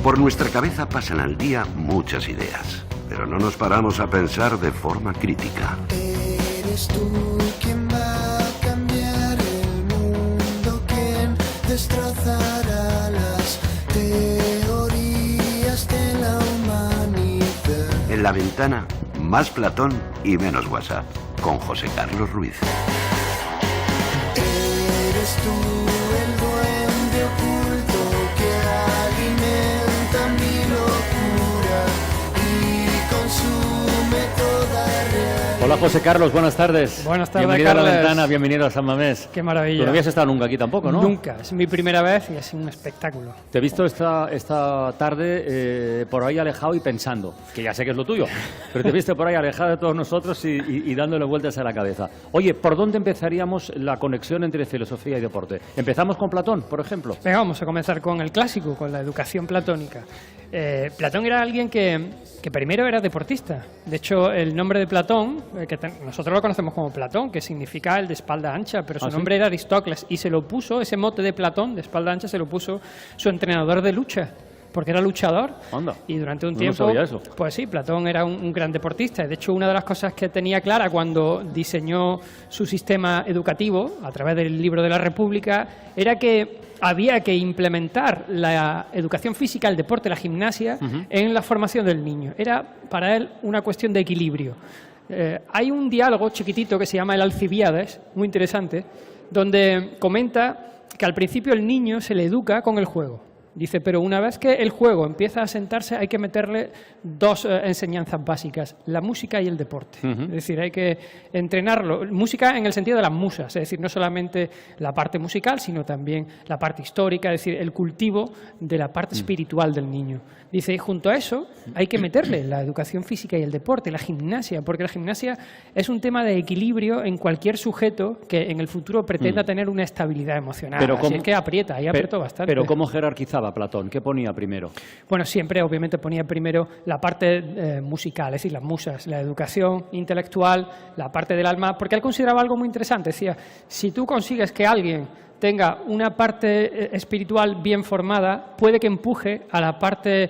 Por nuestra cabeza pasan al día muchas ideas, pero no nos paramos a pensar de forma crítica. Eres tú quien va a cambiar el mundo, quien destrozará las teorías de la humanidad. En La Ventana, más Platón y menos WhatsApp, con José Carlos Ruiz. Eres tú el duende oculto que alimenta mi locura y consume toda realidad. Hola José Carlos, buenas tardes. Buenas tardes, bienvenido Carles. a La Ventana, bienvenido a San Mamés. Qué maravilla. Tú no habías estado nunca aquí tampoco, ¿no? Nunca, es mi primera vez y es un espectáculo. Te he visto esta tarde por ahí alejado y pensando, que ya sé que es lo tuyo, pero te he visto por ahí alejado de todos nosotros y dándole vueltas a la cabeza. Oye, ¿por dónde empezaríamos la conexión entre filosofía y deporte? ¿Empezamos con Platón, por ejemplo? Venga, vamos a comenzar con el clásico, con la educación platónica. Platón era alguien que primero era deportista. De hecho, el nombre de Platón, nosotros lo conocemos como Platón, que significa el de espalda ancha, pero su nombre era Aristócles, y se lo puso, ese mote de Platón, de espalda ancha, se lo puso su entrenador de lucha, porque era luchador. Anda, y durante un no tiempo, sabía eso. pues sí, Platón era un gran deportista. De hecho, una de las cosas que tenía clara cuando diseñó su sistema educativo a través del libro de la República era que había que implementar la educación física, el deporte, la gimnasia en la formación del niño. Era para él una cuestión de equilibrio. Hay un diálogo chiquitito que se llama el Alcibiades, muy interesante, donde comenta que al principio el niño se le educa con el juego. Dice, pero una vez que el juego empieza a sentarse hay que meterle dos enseñanzas básicas, la música y el deporte. Es decir, hay que entrenarlo. Música en el sentido de las musas, es decir, no solamente la parte musical, sino también la parte histórica, es decir, el cultivo de la parte espiritual del niño. Dice, y junto a eso hay que meterle la educación física y el deporte, la gimnasia, porque la gimnasia es un tema de equilibrio en cualquier sujeto que en el futuro pretenda tener una estabilidad emocional. Pero Así es que aprieta, ahí apretó bastante. Pero ¿cómo jerarquizaba Platón? ¿Qué ponía primero? Bueno, siempre obviamente ponía primero la parte musical, es decir, las musas, la educación intelectual, la parte del alma, porque él consideraba algo muy interesante. Decía, si tú consigues que alguien tenga una parte espiritual bien formada, puede que empuje a la parte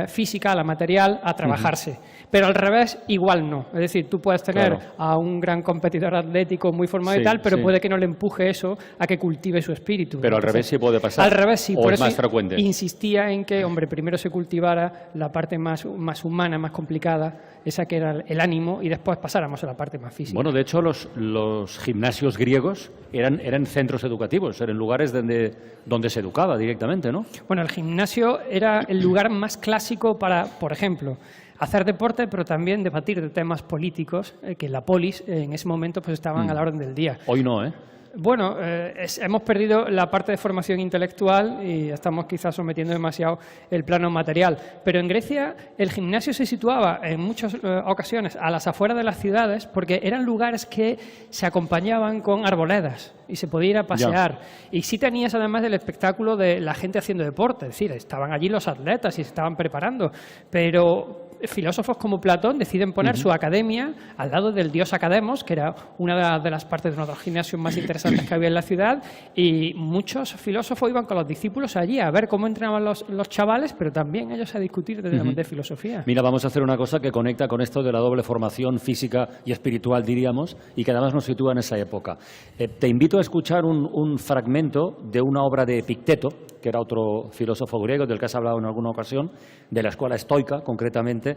física, a la material, a trabajarse. Pero al revés, igual no. Es decir, tú puedes tener a un gran competidor atlético muy formado y tal, pero puede que no le empuje eso a que cultive su espíritu. Pero Entonces, al revés sí puede pasar. Al revés sí. ¿O Por es eso más frecuente? insistía en que, hombre, primero se cultivara la parte más humana, más complicada, esa que era el ánimo, y después pasáramos a la parte más física. Bueno, de hecho, los gimnasios griegos eran centros educativos, eran lugares donde se educaba directamente, ¿no? Bueno, el gimnasio era el lugar más clásico para, por ejemplo, hacer deporte, pero también debatir de temas políticos, que en la polis en ese momento pues estaban a la orden del día. Hoy no, ¿eh? Bueno, hemos perdido la parte de formación intelectual y estamos quizás sometiendo demasiado el plano material. Pero en Grecia el gimnasio se situaba en muchas ocasiones a las afueras de las ciudades porque eran lugares que se acompañaban con arboledas y se podía ir a pasear. Y sí tenías además el espectáculo de la gente haciendo deporte, es decir, estaban allí los atletas y se estaban preparando, pero filósofos como Platón deciden poner su academia al lado del dios Academos, que era una de las partes de uno de los gimnasios más interesantes que había en la ciudad, y muchos filósofos iban con los discípulos allí a ver cómo entrenaban los chavales, pero también ellos a discutir de filosofía. Mira, vamos a hacer una cosa que conecta con esto de la doble formación física y espiritual, diríamos, y que además nos sitúa en esa época. Te invito a escuchar un fragmento de una obra de Epicteto, que era otro filósofo griego del que has hablado en alguna ocasión, de la escuela estoica concretamente,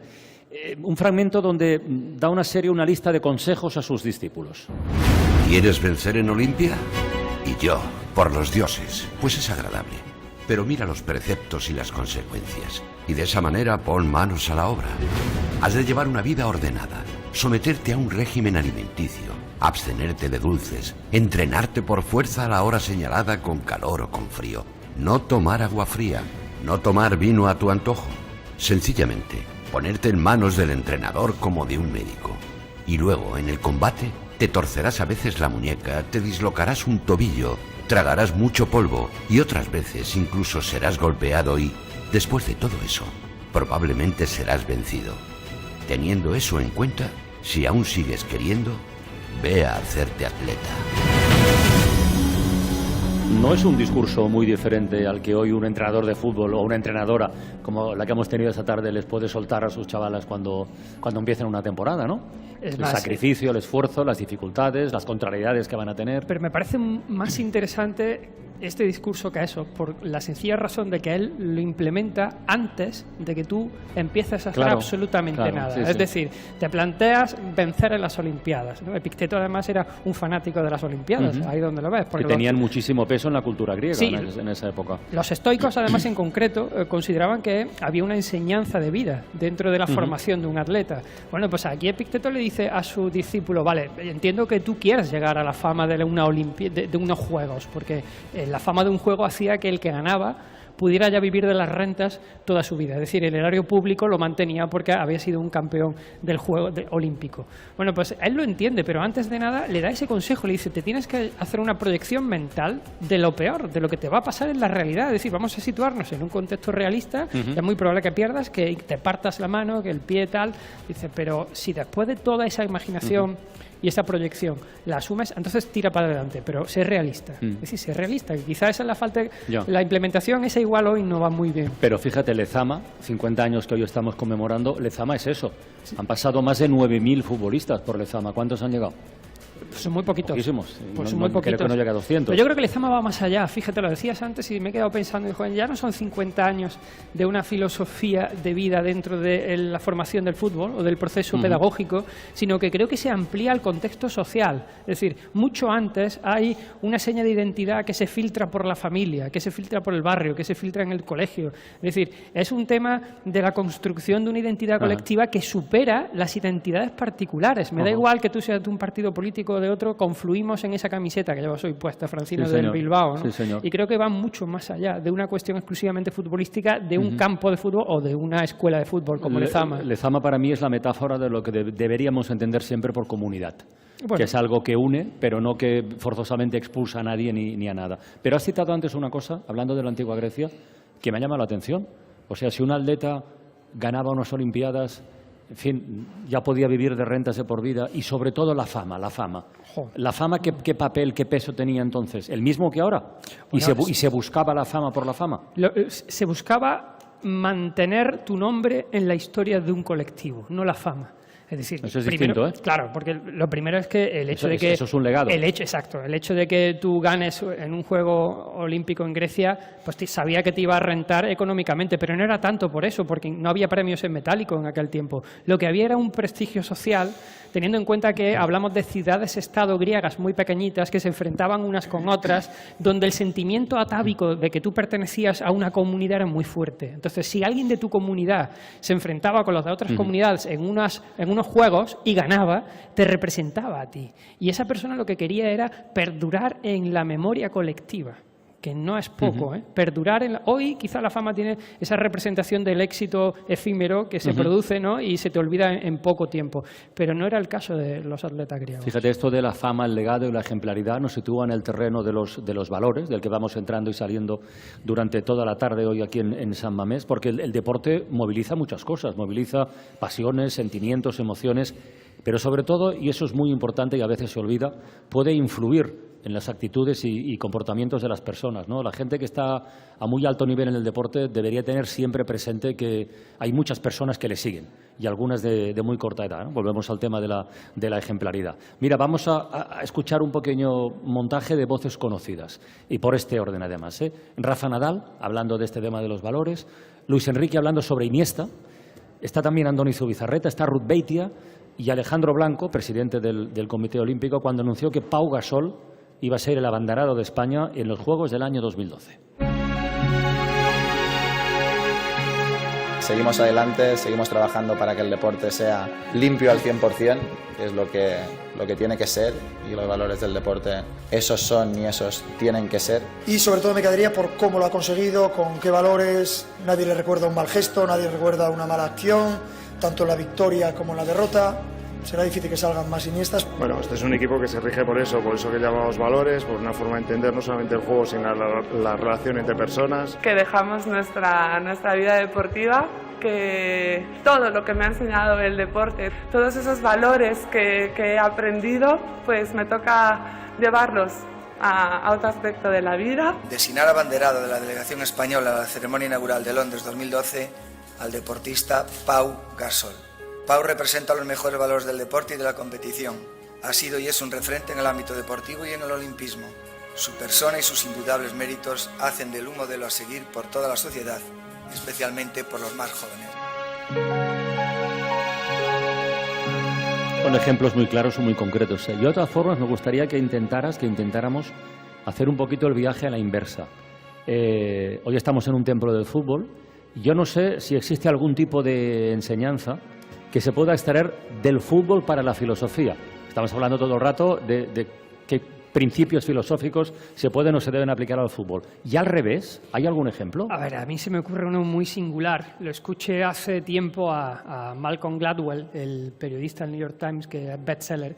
un fragmento donde da una lista de consejos a sus discípulos. ¿Quieres vencer en Olimpia? Y yo, por los dioses, pues es agradable. Pero mira los preceptos y las consecuencias, y de esa manera pon manos a la obra. Has de llevar una vida ordenada, someterte a un régimen alimenticio, abstenerte de dulces, entrenarte por fuerza a la hora señalada con calor o con frío, no tomar agua fría, no tomar vino a tu antojo. Sencillamente, ponerte en manos del entrenador como de un médico. Y luego, en el combate, te torcerás a veces la muñeca, te dislocarás un tobillo, tragarás mucho polvo y otras veces incluso serás golpeado y, después de todo eso, probablemente serás vencido. Teniendo eso en cuenta, si aún sigues queriendo, ve a hacerte atleta. no es un discurso muy diferente al que hoy un entrenador de fútbol o una entrenadora como la que hemos tenido esta tarde les puede soltar a sus chavalas cuando empiecen una temporada, ¿no? Es El más, sacrificio, el esfuerzo, las dificultades, las contrariedades que van a tener. Pero me parece más interesante este discurso que eso, por la sencilla razón de que él lo implementa antes de que tú empieces a hacer absolutamente nada. Sí, es decir, te planteas vencer en las Olimpiadas, ¿no? Epicteto además era un fanático de las Olimpiadas, ahí donde lo ves. Que tenían muchísimo peso en la cultura griega, sí, en esa época. Los estoicos, además, en concreto, consideraban que había una enseñanza de vida dentro de la formación de un atleta. Bueno, pues aquí Epicteto le dice a su discípulo, vale, entiendo que tú quieres llegar a la fama de unos juegos, porque la fama de un juego hacía que el que ganaba pudiera ya vivir de las rentas toda su vida. Es decir, el erario público lo mantenía porque había sido un campeón del juego olímpico. Bueno, pues él lo entiende, pero antes de nada le da ese consejo, le dice, te tienes que hacer una proyección mental de lo peor, de lo que te va a pasar en la realidad. Es decir, vamos a situarnos en un contexto realista, es muy probable que pierdas, que te partas la mano, que el pie tal. Dice, pero si después de toda esa imaginación y esa proyección la asumes, entonces tira para adelante, pero sé realista. Es decir, sé realista, que quizás esa es la falta, la implementación esa igual hoy no va muy bien. Pero fíjate, Lezama, 50 años que hoy estamos conmemorando, Lezama es eso. Han pasado más de 9.000 futbolistas por Lezama. ¿Cuántos han llegado? Pues son muy poquitos. Poquísimos. Pues son muy poquitos. Creo que no llega a 200. Pero yo creo que Lezama va más allá. Fíjate, lo decías antes y me he quedado pensando, joven, ya no son 50 años de una filosofía de vida dentro de la formación del fútbol o del proceso pedagógico, sino que creo que se amplía al contexto social. Es decir, mucho antes hay una seña de identidad que se filtra por la familia, que se filtra por el barrio, que se filtra en el colegio. Es decir, es un tema de la construcción de una identidad colectiva que supera las identidades particulares. Me da igual que tú seas de un partido político o de otro, confluimos en esa camiseta que llevas hoy puesta, Francino, del Bilbao, ¿no? Sí, y creo que va mucho más allá de una cuestión exclusivamente futbolística, de un campo de fútbol o de una escuela de fútbol como Lezama. Lezama para mí es la metáfora de lo que deberíamos entender siempre por comunidad. Bueno, que es algo que une, pero no que forzosamente expulsa a nadie ni a nada. Pero has citado antes una cosa, hablando de la antigua Grecia, que me ha llamado la atención. O sea, si un atleta ganaba unas Olimpiadas, en fin, ya podía vivir de rentas de por vida, y sobre todo la fama. La fama, ¿qué papel, qué peso tenía entonces? ¿El mismo que ahora? Bueno, ¿Y se buscaba la fama por la fama? Se buscaba mantener tu nombre en la historia de un colectivo, no la fama. Es decir, eso es distinto, ¿eh? Claro, porque lo primero es que el hecho de que... Eso es un legado. Exacto. El hecho de que tú ganes en un juego olímpico en Grecia, pues sabía que te iba a rentar económicamente, pero no era tanto por eso, porque no había premios en metálico en aquel tiempo. Lo que había era un prestigio social, teniendo en cuenta que hablamos de ciudades-estado griegas muy pequeñitas que se enfrentaban unas con otras, donde el sentimiento atávico de que tú pertenecías a una comunidad era muy fuerte. Entonces, si alguien de tu comunidad se enfrentaba con los de otras comunidades en unos juegos y ganaba, te representaba a ti. Y esa persona lo que quería era perdurar en la memoria colectiva, que no es poco, perdurar hoy quizá la fama tiene esa representación del éxito efímero que se produce, ¿no? Y se te olvida en poco tiempo, pero no era el caso de los atletas griegos. Fíjate, esto de la fama, el legado y la ejemplaridad nos sitúa en el terreno de los valores, del que vamos entrando y saliendo durante toda la tarde hoy aquí en San Mamés, porque el deporte moviliza muchas cosas, moviliza pasiones, sentimientos, emociones, pero sobre todo, y eso es muy importante y a veces se olvida, puede influir en las actitudes y comportamientos de las personas, ¿no? La gente que está a muy alto nivel en el deporte debería tener siempre presente que hay muchas personas que le siguen y algunas de muy corta edad, ¿no? Volvemos al tema de la ejemplaridad. Mira, vamos a escuchar un pequeño montaje de voces conocidas y por este orden además, ¿eh? Rafa Nadal, hablando de este tema de los valores, Luis Enrique hablando sobre Iniesta, está también Andoni Zubizarreta, está Ruth Beitia y Alejandro Blanco, presidente del Comité Olímpico, cuando anunció que Pau Gasol iba a ser el abanderado de España en los Juegos del año 2012. Seguimos adelante, seguimos trabajando para que el deporte sea limpio al 100%, que es lo que tiene que ser, y los valores del deporte esos son y esos tienen que ser. Y sobre todo me quedaría por cómo lo ha conseguido, con qué valores. Nadie le recuerda un mal gesto, nadie le recuerda una mala acción, tanto en la victoria como en la derrota. Será difícil que salgan más Iniestas. Bueno, este es un equipo que se rige por eso que llamamos valores, por una forma de entender no solamente el juego, sino la relación entre personas. Que dejamos nuestra vida deportiva, que todo lo que me ha enseñado el deporte, todos esos valores que he aprendido, pues me toca llevarlos a otro aspecto de la vida. Designar abanderado de la delegación española a la ceremonia inaugural de Londres 2012 al deportista Pau Gasol. Pau representa los mejores valores del deporte y de la competición. Ha sido y es un referente en el ámbito deportivo y en el olimpismo. Su persona y sus indudables méritos hacen de él un modelo a seguir por toda la sociedad, especialmente por los más jóvenes. Son ejemplos muy claros y muy concretos. Yo, de todas formas, me gustaría que intentáramos hacer un poquito el viaje a la inversa. Hoy estamos en un templo del fútbol. Yo no sé si existe algún tipo de enseñanza que se pueda extraer del fútbol para la filosofía. Estamos hablando todo el rato de qué principios filosóficos se pueden o se deben aplicar al fútbol. Y al revés, ¿hay algún ejemplo? A ver, a mí se me ocurre uno muy singular. Lo escuché hace tiempo a Malcolm Gladwell, el periodista del New York Times, que es bestseller.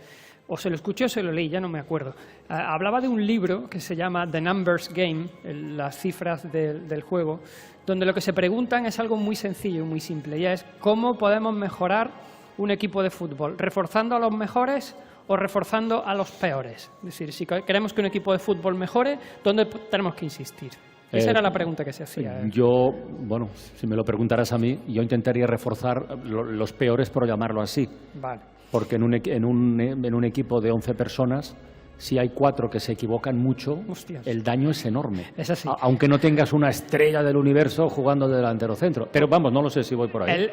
O se lo escuché o se lo leí, ya no me acuerdo. Hablaba de un libro que se llama The Numbers Game, las cifras del juego, donde lo que se preguntan es algo muy sencillo, muy simple, y es ¿cómo podemos mejorar un equipo de fútbol? ¿Reforzando a los mejores o reforzando a los peores? Es decir, si queremos que un equipo de fútbol mejore, ¿dónde tenemos que insistir? Esa era la pregunta que se hacía. Yo, bueno, si me lo preguntaras a mí, yo intentaría reforzar los peores, por llamarlo así. Vale. Porque en un equipo de 11 personas, si hay 4 que se equivocan mucho, Hostias, el daño es enorme. Es así. Aunque no tengas una estrella del universo jugando de delantero centro. Pero vamos, no lo sé si voy por ahí.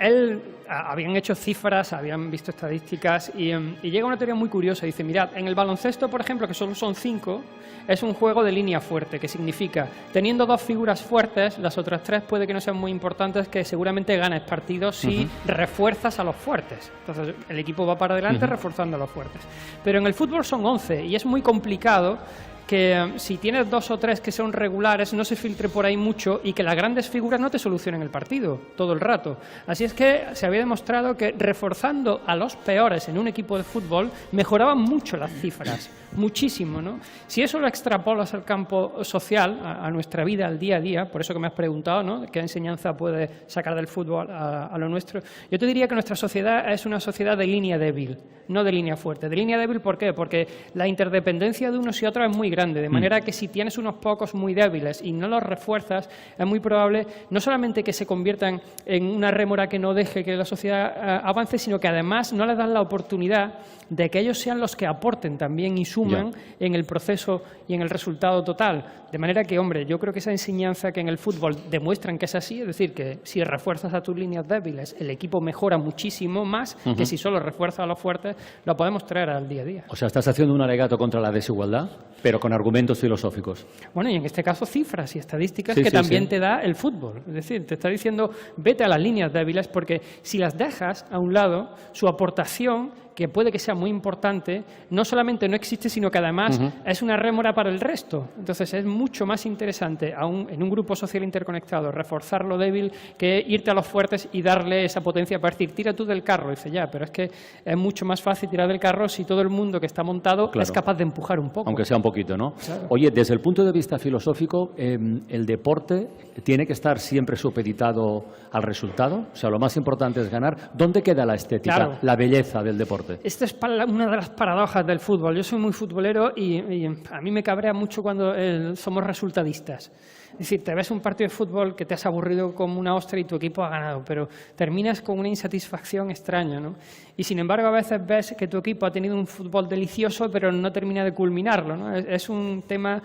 Habían hecho cifras, habían visto estadísticas y llega una teoría muy curiosa. Dice, mirad, en el baloncesto, por ejemplo, que solo son 5, es un juego de línea fuerte, que significa, teniendo 2 figuras fuertes, las otras 3 puede que no sean muy importantes, que seguramente ganes partidos si refuerzas a los fuertes. Entonces, el equipo va para adelante reforzando a los fuertes. Pero en el fútbol son 11 y es muy complicado que si tienes 2 o 3 que son regulares no se filtre por ahí mucho y que las grandes figuras no te solucionen el partido todo el rato. Así es que se había demostrado que reforzando a los peores en un equipo de fútbol mejoraban mucho las cifras, muchísimo, ¿no? Si eso lo extrapolas al campo social, a nuestra vida, al día a día, por eso que me has preguntado, ¿no?, ¿qué enseñanza puede sacar del fútbol a lo nuestro? Yo te diría que nuestra sociedad es una sociedad de línea débil, no de línea fuerte. De línea débil, ¿por qué? Porque la interdependencia de unos y otros es muy grande, de manera que si tienes unos pocos muy débiles y no los refuerzas, es muy probable no solamente que se conviertan en una rémora que no deje que la sociedad avance, sino que además no les dan la oportunidad de que ellos sean los que aporten también y suman en el proceso y en el resultado total. De manera que, hombre, yo creo que esa enseñanza que en el fútbol demuestran que es así, es decir, que si refuerzas a tus líneas débiles, el equipo mejora muchísimo más que si solo refuerzas a los fuertes, lo podemos traer al día a día. O sea, estás haciendo un alegato contra la desigualdad, pero con argumentos filosóficos. Bueno, y en este caso cifras y estadísticas que también te da el fútbol. Es decir, te está diciendo, vete a las líneas débiles, porque si las dejas a un lado, su aportación, que puede que sea muy importante, no solamente no existe, sino que además es una rémora para el resto. Entonces es mucho más interesante en un grupo social interconectado reforzar lo débil que irte a los fuertes y darle esa potencia para decir, tira tú del carro. Y dice, ya, pero es que es mucho más fácil tirar del carro si todo el mundo que está montado es capaz de empujar un poco. Aunque sea un poquito, ¿no? Claro. Oye, desde el punto de vista filosófico, ¿el deporte tiene que estar siempre supeditado al resultado? O sea, lo más importante es ganar. ¿Dónde queda la estética, la belleza del deporte? Esta es una de las paradojas del fútbol. Yo soy muy futbolero y a mí me cabrea mucho cuando somos resultadistas. Es decir, te ves un partido de fútbol que te has aburrido como una ostra y tu equipo ha ganado, pero terminas con una insatisfacción extraña, ¿no? Y sin embargo, a veces ves que tu equipo ha tenido un fútbol delicioso, pero no termina de culminarlo, ¿no? Es un tema...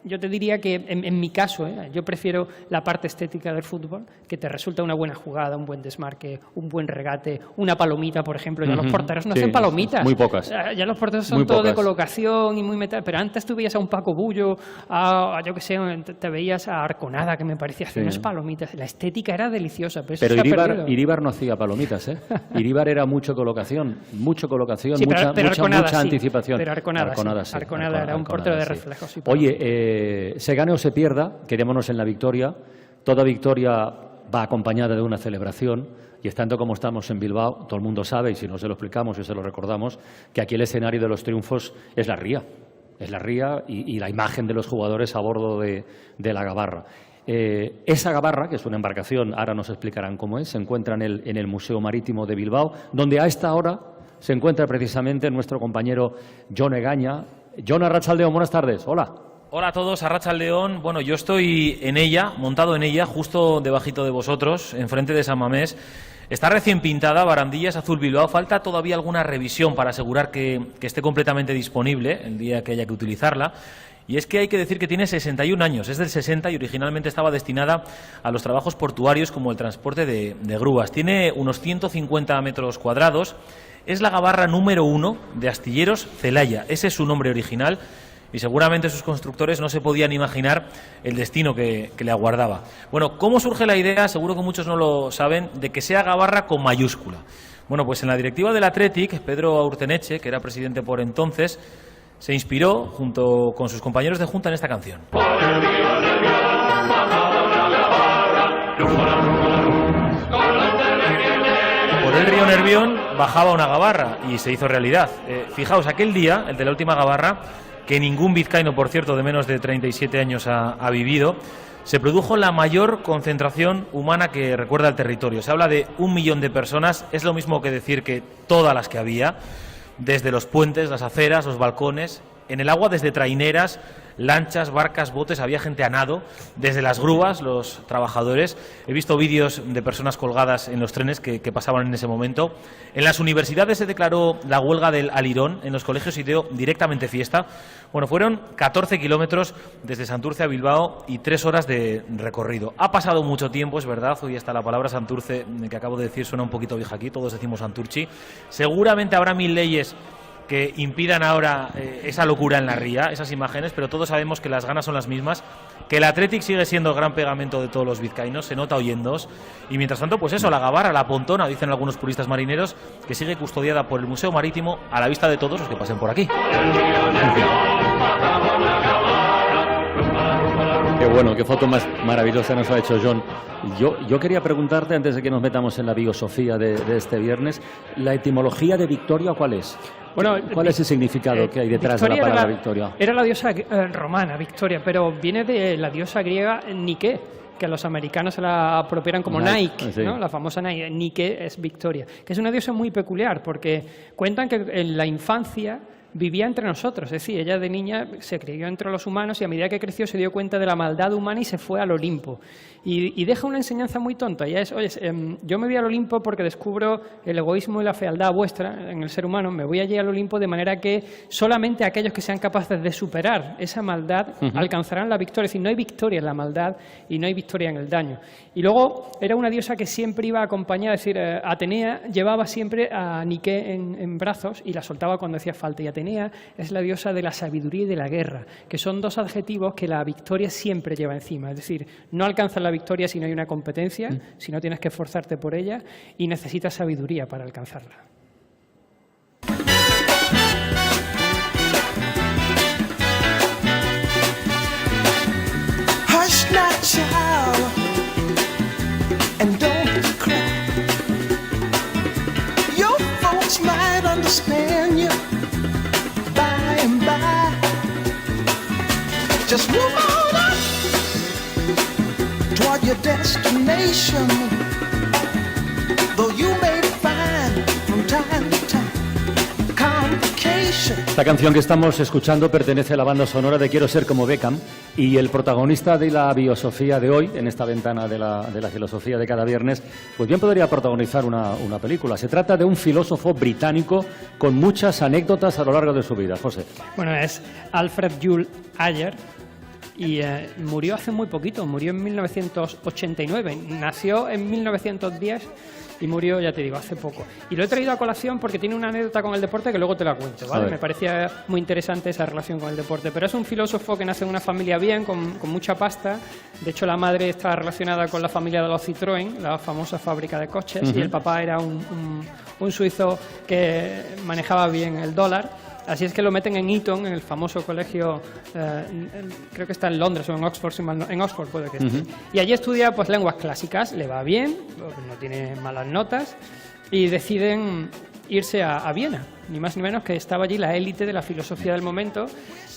Yo te diría que, en mi caso, yo prefiero la parte estética del fútbol, que te resulta una buena jugada, un buen desmarque, un buen regate, una palomita, por ejemplo. Ya los porteros no hacen palomitas. Muy pocas. Ya los porteros son todo de colocación y muy metal. Pero antes tú veías a un Paco Bullo, yo qué sé, te veías a Arconada, que me parecía hacer unas palomitas. La estética era deliciosa, pero eso se ha perdido. Iríbar no hacía palomitas, ¿eh? Iríbar era mucho colocación, Sí, mucha anticipación. Pero Arconada era un portero de reflejos. Oye, se gane o se pierda, quedémonos en la victoria. Toda victoria va acompañada de una celebración y estando como estamos en Bilbao, todo el mundo sabe, y si no se lo explicamos y se lo recordamos, que aquí el escenario de los triunfos es la ría. Es la ría y la imagen de los jugadores a bordo de la Gabarra. Esa Gabarra, que es una embarcación, ahora nos explicarán cómo es, se encuentra en el Museo Marítimo de Bilbao, donde a esta hora se encuentra precisamente nuestro compañero Jon Egaña, Jon Arratsaldeon, buenas tardes. Hola. Hola a todos, Arratsaldeon. Bueno, yo estoy en ella, montado en ella, justo debajito de vosotros, enfrente de San Mamés. Está recién pintada, barandillas azul Bilbao. Falta todavía alguna revisión para asegurar que esté completamente disponible el día que haya que utilizarla. Y es que hay que decir que tiene 61 años, es del 60 y originalmente estaba destinada a los trabajos portuarios como el transporte de grúas. Tiene unos 150 metros cuadrados, es la gabarra número 1 de Astilleros Celaya, ese es su nombre original y seguramente sus constructores no se podían imaginar el destino que le aguardaba. Bueno, ¿cómo surge la idea? Seguro que muchos no lo saben, de que sea gabarra con mayúscula. Bueno, pues en la directiva del Athletic, Pedro Aurteneche, que era presidente por entonces, se inspiró, junto con sus compañeros de junta, en esta canción. Por el río Nervión bajaba una gabarra y se hizo realidad. Fijaos, aquel día, el de la última gabarra, que ningún vizcaíno, por cierto, de menos de 37 años ha vivido, se produjo la mayor concentración humana que recuerda el territorio. Se habla de 1 millón de personas, es lo mismo que decir que todas las que había, desde los puentes, las aceras, los balcones, en el agua desde traineras, lanchas, barcas, botes, había gente a nado, desde las grúas, los trabajadores. He visto vídeos de personas colgadas en los trenes que pasaban en ese momento. En las universidades se declaró la huelga del alirón, en los colegios se dio directamente fiesta. Bueno, fueron 14 kilómetros desde Santurce a Bilbao y 3 horas de recorrido. Ha pasado mucho tiempo, es verdad, hoy hasta la palabra Santurce, que acabo de decir, suena un poquito vieja aquí, todos decimos Santurchi. Seguramente habrá 1000 leyes que impidan ahora esa locura en la ría, esas imágenes, pero todos sabemos que las ganas son las mismas, que el Athletic sigue siendo el gran pegamento de todos los vizcaínos, se nota oyéndoos, y mientras tanto, pues eso, la gabarra, la pontona, dicen algunos puristas marineros, que sigue custodiada por el Museo Marítimo a la vista de todos los que pasen por aquí. Qué bueno, qué foto más maravillosa nos ha hecho Jon. Yo quería preguntarte, antes de que nos metamos en la biosofía de este viernes, ¿la etimología de Victoria cuál es? Bueno, ¿cuál es el significado que hay detrás de la palabra Victoria? Era la diosa romana, Victoria, pero viene de la diosa griega Nike, que los americanos se la apropiaron como Nike, sí, ¿no? La famosa Nike. Nike es Victoria, que es una diosa muy peculiar, porque cuentan que en la infancia vivía entre nosotros, es decir, ella de niña se crió entre los humanos y a medida que creció se dio cuenta de la maldad humana y se fue al Olimpo. Y deja una enseñanza muy tonta, ya es, oye, yo me voy al Olimpo porque descubro el egoísmo y la fealdad vuestra en el ser humano, me voy allí al Olimpo de manera que solamente aquellos que sean capaces de superar esa maldad alcanzarán la victoria, es decir, no hay victoria en la maldad y no hay victoria en el daño. Y luego era una diosa que siempre iba acompañada, es decir, Atenea llevaba siempre a Nike en brazos y la soltaba cuando hacía falta, y Atenea es la diosa de la sabiduría y de la guerra, que son dos adjetivos que la victoria siempre lleva encima, es decir, no alcanzas la victoria si no hay una competencia, si no tienes que esforzarte por ella, y necesitas sabiduría para alcanzarla. Hush not, child, and don't cry. Your folks might understand you by and by. Just move on up toward your destination, though you may find from time to time complications. Esta canción que estamos escuchando pertenece a la banda sonora de Quiero ser como Beckham, y el protagonista de la biosofía de hoy, en esta ventana de la filosofía de cada viernes, pues bien podría protagonizar una película. Se trata de un filósofo británico con muchas anécdotas a lo largo de su vida. José. Bueno, es Alfred Jules Ayer. Y murió hace muy poquito, murió en 1989, nació en 1910 y murió, ya te digo, hace poco. Y lo he traído a colación porque tiene una anécdota con el deporte que luego te la cuento, ¿vale? Me parecía muy interesante esa relación con el deporte. Pero es un filósofo que nace en una familia bien, con mucha pasta. De hecho, la madre está relacionada con la familia de los Citroën, la famosa fábrica de coches, y el papá era un suizo que manejaba bien el dólar. Así es que lo meten en Eton, en el famoso colegio, creo que está en Londres o en Oxford, en Oxford puede que esté. Y allí estudia pues lenguas clásicas, le va bien, no tiene malas notas, y deciden irse a Viena. ni más ni menos que estaba allí la élite de la filosofía del momento,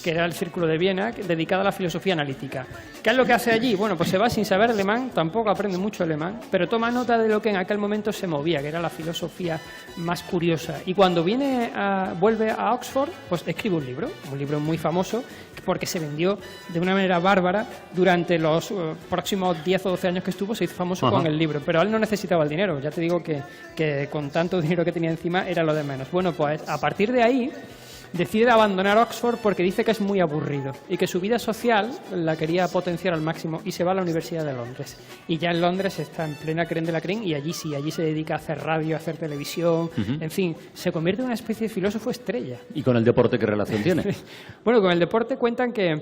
que era el Círculo de Viena, dedicado a la filosofía analítica. ¿Qué es lo que hace allí? Bueno, pues se va sin saber alemán, tampoco aprende mucho alemán, pero toma nota de lo que en aquel momento se movía, que era la filosofía más curiosa. Y cuando vuelve a Oxford, pues escribe un libro muy famoso, porque se vendió de una manera bárbara durante los próximos 10 o 12 años que estuvo, se hizo famoso con el libro. Pero él no necesitaba el dinero, ya te digo que con tanto dinero que tenía encima era lo de menos. Bueno, pues a partir de ahí decide abandonar Oxford porque dice que es muy aburrido y que su vida social la quería potenciar al máximo y se va a la Universidad de Londres. Y ya en Londres está en plena crème de la crème y allí sí, allí se dedica a hacer radio, a hacer televisión, en fin, se convierte en una especie de filósofo estrella. ¿Y con el deporte qué relación tiene? Bueno, con el deporte cuentan que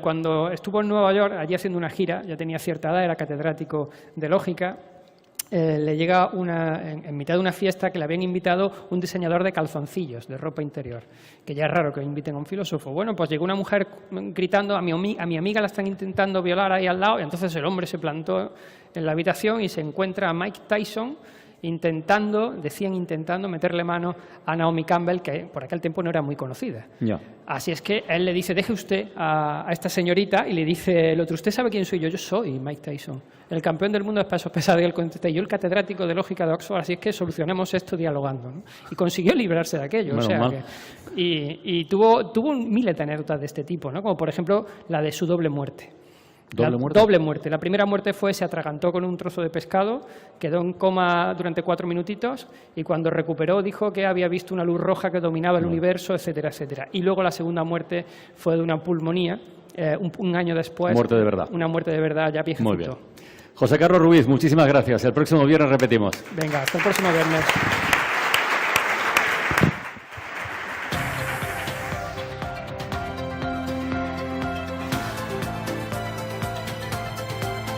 cuando estuvo en Nueva York, allí haciendo una gira, ya tenía cierta edad, era catedrático de lógica, le llega en mitad de una fiesta que le habían invitado un diseñador de calzoncillos, de ropa interior, que ya es raro que inviten a un filósofo. Bueno, pues llegó una mujer gritando, a mi amiga la están intentando violar ahí al lado, y entonces el hombre se plantó en la habitación y se encuentra a Mike Tyson decían intentando meterle mano a Naomi Campbell, que por aquel tiempo no era muy conocida. Ya. Así es que él le dice, deje usted a esta señorita, y le dice el otro, ¿usted sabe quién soy yo? Yo soy Mike Tyson, el campeón del mundo de pesos pesados. Y él contesta, yo el catedrático de lógica de Oxford, así es que solucionemos esto dialogando, ¿no? Y consiguió librarse de aquello. Y tuvo miles de anécdotas de este tipo, ¿no? Como por ejemplo la de su doble muerte. Doble muerte. La primera muerte se atragantó con un trozo de pescado, quedó en coma durante 4 minutitos y cuando recuperó dijo que había visto una luz roja que dominaba el universo, etcétera, etcétera. Y luego la segunda muerte fue de una pulmonía, un año después. Muerte de verdad. Una muerte de verdad, ya viejecito. Muy bien. José Carlos Ruiz, muchísimas gracias. El próximo viernes repetimos. Venga, hasta el próximo viernes.